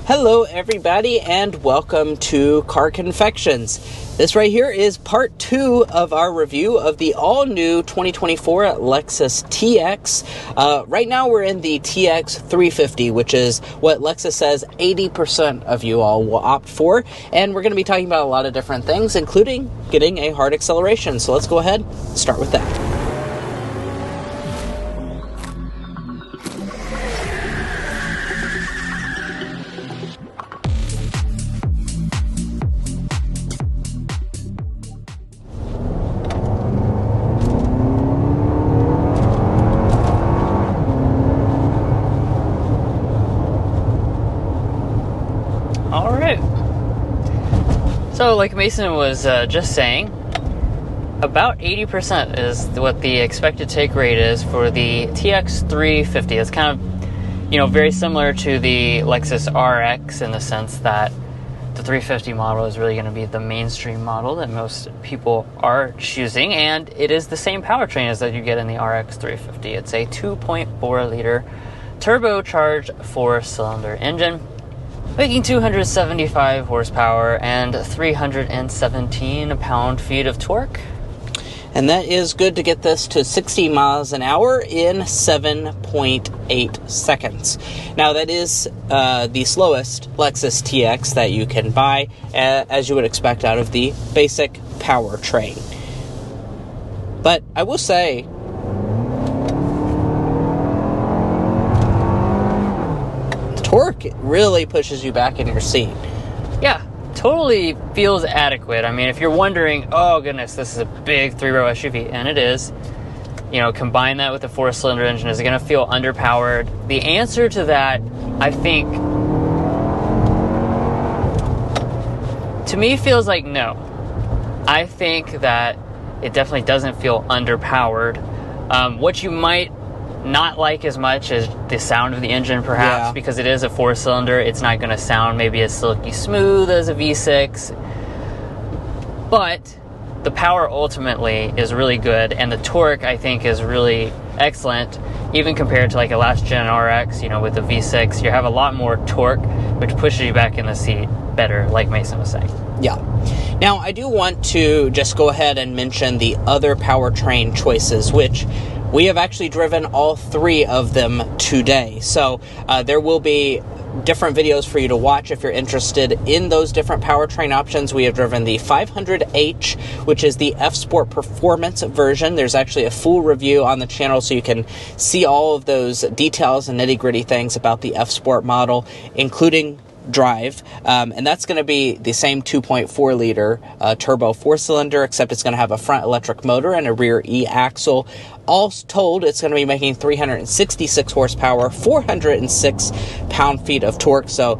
Hello everybody and welcome to Car Confections. This right here is part 2 of our review of the all-new 2024 Lexus TX. Right now we're in the TX 350, which is what Lexus says 80% of you all will opt for. And we're going to be talking about a lot of different things, including getting a hard acceleration. So let's go ahead and start with that. So, like Mason was just saying, about 80% is what the expected take rate is for the TX 350. It's kind of, very similar to the Lexus RX in the sense that the 350 model is really going to be the mainstream model that most people are choosing, and it is the same powertrain as that you get in the RX 350. It's a 2.4 liter turbocharged 4-cylinder engine, making 275 horsepower and 317 pound-feet of torque. And that is good to get this to 60 miles an hour in 7.8 seconds. Now, that is the slowest Lexus TX that you can buy, as you would expect out of the basic powertrain. But I will say, torque really pushes you back in your seat. Yeah, totally feels adequate. I mean, if you're wondering, oh goodness, this is a big 3-row SUV, and it is, combine that with a 4-cylinder engine, is it going to feel underpowered? The answer to that, I think, to me feels like no. I think that it definitely doesn't feel underpowered. What you might not like as much as the sound of the engine, perhaps, because it is a 4-cylinder. It's not going to sound maybe as silky smooth as a V6, but the power ultimately is really good, and the torque, I think, is really excellent, even compared to like a last gen RX. With the V6, you have a lot more torque, which pushes you back in the seat better, like Mason was saying. Yeah. Now, I do want to just go ahead and mention the other powertrain choices, which we have actually driven all 3 of them today. So there will be different videos for you to watch if you're interested in those different powertrain options. We have driven the 500H, which is the F-Sport Performance version. There's actually a full review on the channel, so you can see all of those details and nitty-gritty things about the F-Sport model, including drive, and that's going to be the same 2.4 liter turbo 4-cylinder, except it's going to have a front electric motor and a rear e-axle. All told, it's going to be making 366 horsepower, 406 pound-feet of torque, so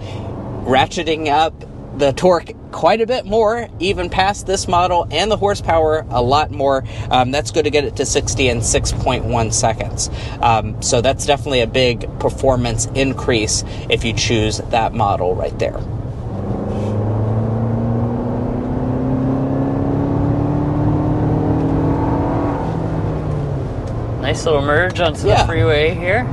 ratcheting up the torque quite a bit more, even past this model, and the horsepower a lot more. That's good to get it to 60 in 6.1 seconds. So that's definitely a big performance increase if you choose that model right there. Nice little merge onto the freeway here.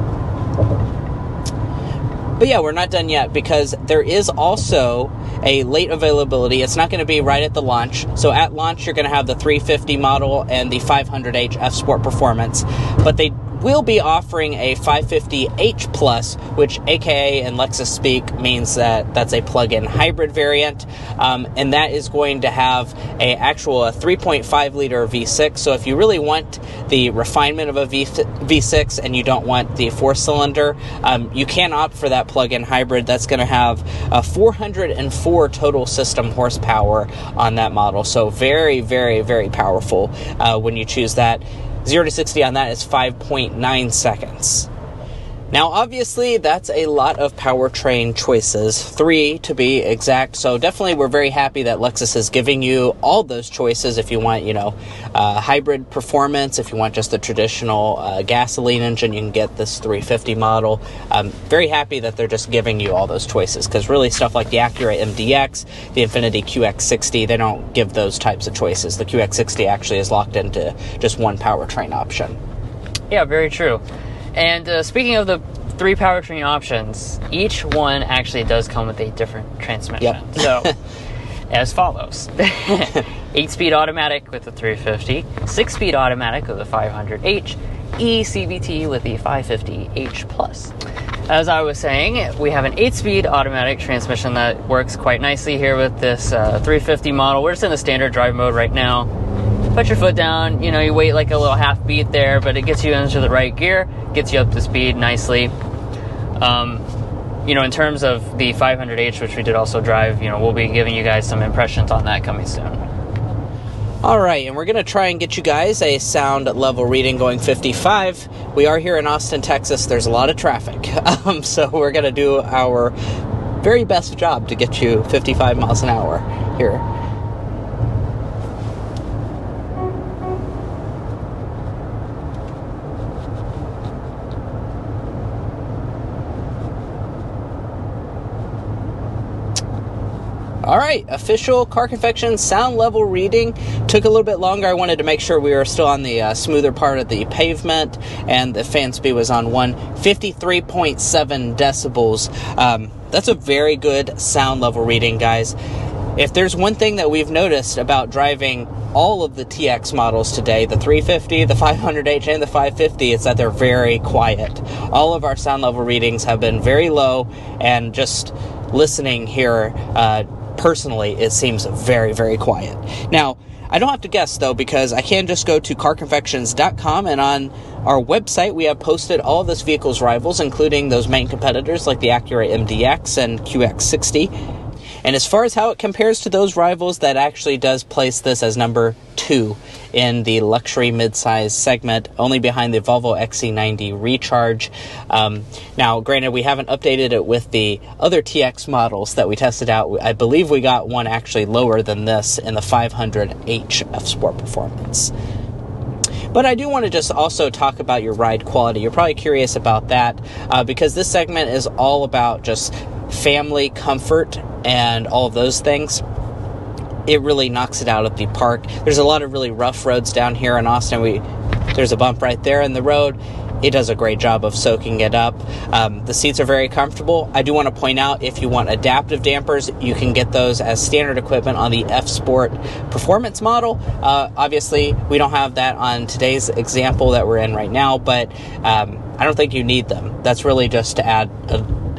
But yeah, we're not done yet, because there is also a late availability. It's not going to be right at the launch. So at launch, you're going to have the 350 model and the 500H F-Sport Performance. But they will be offering a 550H Plus, which AKA in Lexus speak means that that's a plug-in hybrid variant. And that is going to have a 3.5 liter V6. So if you really want the refinement of a V6 and you don't want the 4-cylinder, you can opt for that plug-in hybrid. That's going to have 404 total system horsepower on that model. So very, very, very powerful when you choose that. 0 to 60 on that is 5.9 seconds. Now, obviously, that's a lot of powertrain choices, 3 to be exact. So definitely we're very happy that Lexus is giving you all those choices. If you want, hybrid performance, if you want just the traditional gasoline engine, you can get this 350 model. Very happy that they're just giving you all those choices, because really stuff like the Acura MDX, the Infiniti QX60, they don't give those types of choices. The QX60 actually is locked into just one powertrain option. Yeah, very true. And speaking of the 3 powertrain options. Each one actually does come with a different transmission. Yep. So, as follows. 8-speed automatic with the 350, 6-speed automatic with the 500H, eCVT with the 550H Plus. As I was saying, we have an 8-speed automatic transmission that works quite nicely here with this 350 model. We're just in the standard drive mode right now. Put your foot down, you wait like a little half beat there, but it gets you into the right gear, gets you up to speed nicely. In terms of the 500H, which we did also drive, we'll be giving you guys some impressions on that coming soon. All right, and we're going to try and get you guys a sound level reading going 55. We are here in Austin, Texas. There's a lot of traffic, so we're going to do our very best job to get you 55 miles an hour here. All right, official Car Confections sound level reading. Took a little bit longer. I wanted to make sure we were still on the smoother part of the pavement, and the fan speed was on 153.7 decibels. That's a very good sound level reading, guys. If there's one thing that we've noticed about driving all of the TX models today, the 350, the 500H, and the 550, it's that they're very quiet. All of our sound level readings have been very low, and just listening here, personally, it seems very, very quiet. Now, I don't have to guess, though, because I can just go to carconfections.com, and on our website, we have posted all of this vehicle's rivals, including those main competitors like the Acura MDX and QX60. And as far as how it compares to those rivals, that actually does place this as number 2 in the luxury midsize segment, only behind the Volvo XC90 Recharge. Now, granted, we haven't updated it with the other TX models that we tested out. I believe we got one actually lower than this in the 500H F Sport Performance. But I do want to just also talk about your ride quality. You're probably curious about that because this segment is all about just family comfort and all of those things. It really knocks it out of the park. There's a lot of really rough roads down here in Austin. There's a bump right there in the road. It does a great job of soaking it up. The seats are very comfortable. I do want to point out, if you want adaptive dampers, you can get those as standard equipment on the F Sport Performance model. Obviously, we don't have that on today's example that we're in right now, but I don't think you need them. That's really just to add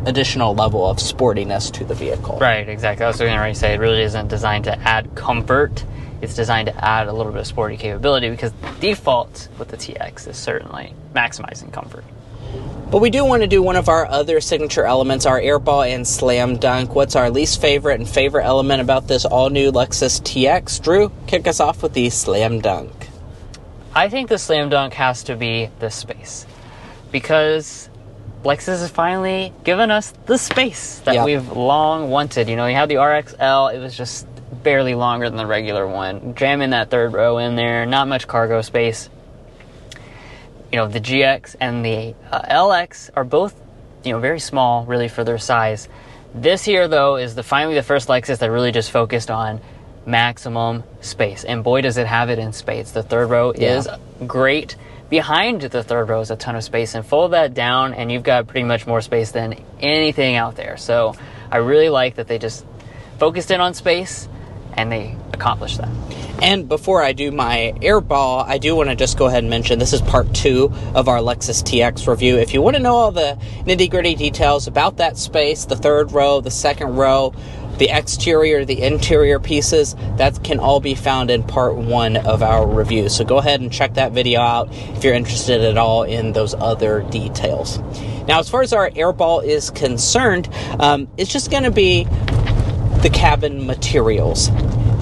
additional level of sportiness to the vehicle. Right, exactly. I was going to say, it really isn't designed to add comfort. It's designed to add a little bit of sporty capability, because default with the TX is certainly maximizing comfort. But we do want to do one of our other signature elements, our airball and slam dunk. What's our least favorite and favorite element about this all-new Lexus TX? Drew, kick us off with the slam dunk. I think the slam dunk has to be the space, because Lexus has finally given us the space that we've long wanted. You had the RXL, it was just barely longer than the regular one. Jamming that third row in there, not much cargo space. The GX and the LX are both, very small, really, for their size. This here, though, is finally the first Lexus that really just focused on maximum space. And boy, does it have it in spades. The third row is great. Behind the third row is a ton of space, and fold that down and you've got pretty much more space than anything out there. So I really like that they just focused in on space and they accomplished that. And before I do my airball, I do want to just go ahead and mention this is part 2 of our Lexus TX review. If you want to know all the nitty-gritty details about that space, the third row, the second row, the exterior, the interior pieces, that can all be found in part 1 of our review. So go ahead and check that video out if you're interested at all in those other details. Now, as far as our airball is concerned, it's just going to be the cabin materials.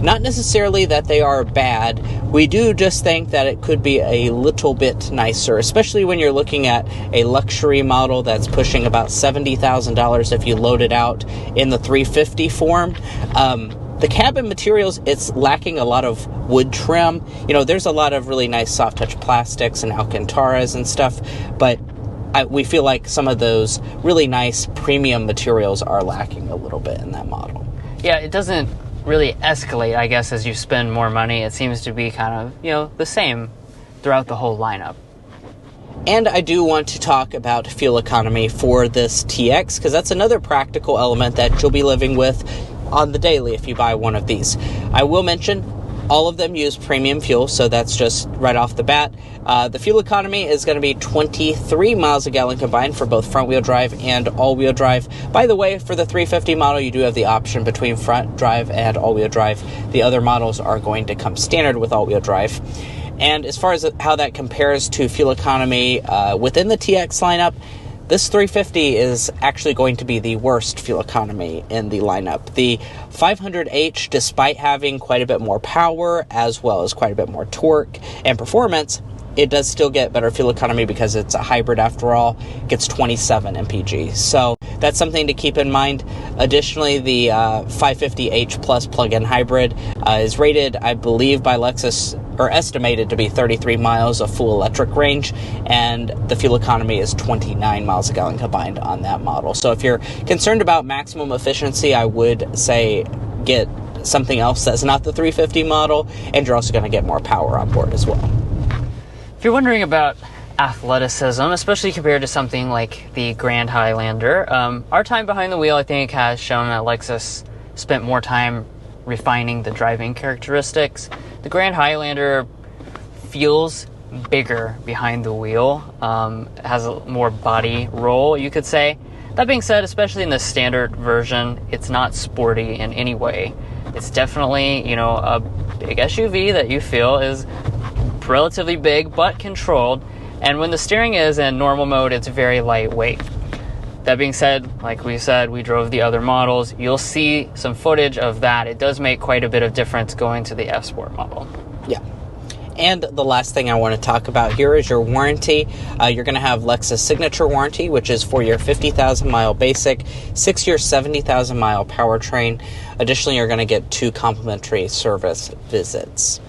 Not necessarily that they are bad. We do just think that it could be a little bit nicer, especially when you're looking at a luxury model that's pushing about $70,000 if you load it out in the 350 form. The cabin materials, it's lacking a lot of wood trim. There's a lot of really nice soft touch plastics and Alcantaras and stuff, but we feel like some of those really nice premium materials are lacking a little bit in that model. Yeah, it doesn't really escalate, I guess, as you spend more money. It seems to be kind of, the same throughout the whole lineup. And I do want to talk about fuel economy for this TX, because that's another practical element that you'll be living with on the daily if you buy one of these. I will mention all of them use premium fuel, so that's just right off the bat. The fuel economy is going to be 23 miles a gallon combined for both front-wheel drive and all-wheel drive. By the way, for the 350 model, you do have the option between front drive and all-wheel drive. The other models are going to come standard with all-wheel drive. And as far as how that compares to fuel economy within the TX lineup, this 350 is actually going to be the worst fuel economy in the lineup. The 500H, despite having quite a bit more power as well as quite a bit more torque and performance, it does still get better fuel economy because it's a hybrid after all. It gets 27 mpg. So that's something to keep in mind. Additionally, the 550H Plus plug-in hybrid is rated, I believe, by Lexus, or estimated to be 33 miles of full electric range, and the fuel economy is 29 miles a gallon combined on that model. So if you're concerned about maximum efficiency, I would say get something else that's not the 350 model, and you're also going to get more power on board as well. If you're wondering about athleticism, especially compared to something like the Grand Highlander, our time behind the wheel, I think, has shown that Lexus spent more time refining the driving characteristics. The Grand Highlander feels bigger behind the wheel, has a more body roll, you could say. That being said, especially in the standard version, it's not sporty in any way. It's definitely, a big SUV that you feel is relatively big but controlled, and when the steering is in normal mode, it's very lightweight. That being said, like we said, we drove the other models. You'll see some footage of that. It does make quite a bit of difference going to the F Sport model. Yeah. And the last thing I want to talk about here is your warranty. You're going to have Lexus Signature Warranty, which is for your 50,000 mile basic, 6-year 70,000 mile powertrain. Additionally, you're going to get 2 complimentary service visits.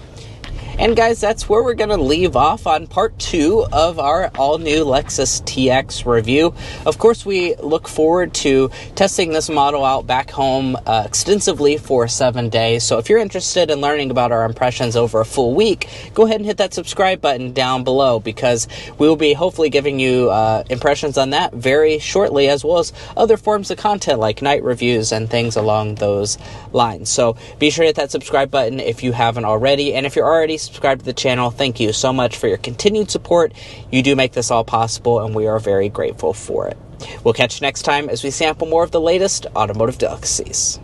And guys, that's where we're going to leave off on part 2 of our all-new Lexus TX review. Of course, we look forward to testing this model out back home extensively for 7 days. So if you're interested in learning about our impressions over a full week, go ahead and hit that subscribe button down below, because we will be hopefully giving you impressions on that very shortly, as well as other forms of content like night reviews and things along those lines. So be sure to hit that subscribe button if you haven't already. And if you're already subscribe to the channel, thank you so much for your continued support. You do make this all possible, and we are very grateful for it. We'll catch you next time as we sample more of the latest automotive delicacies.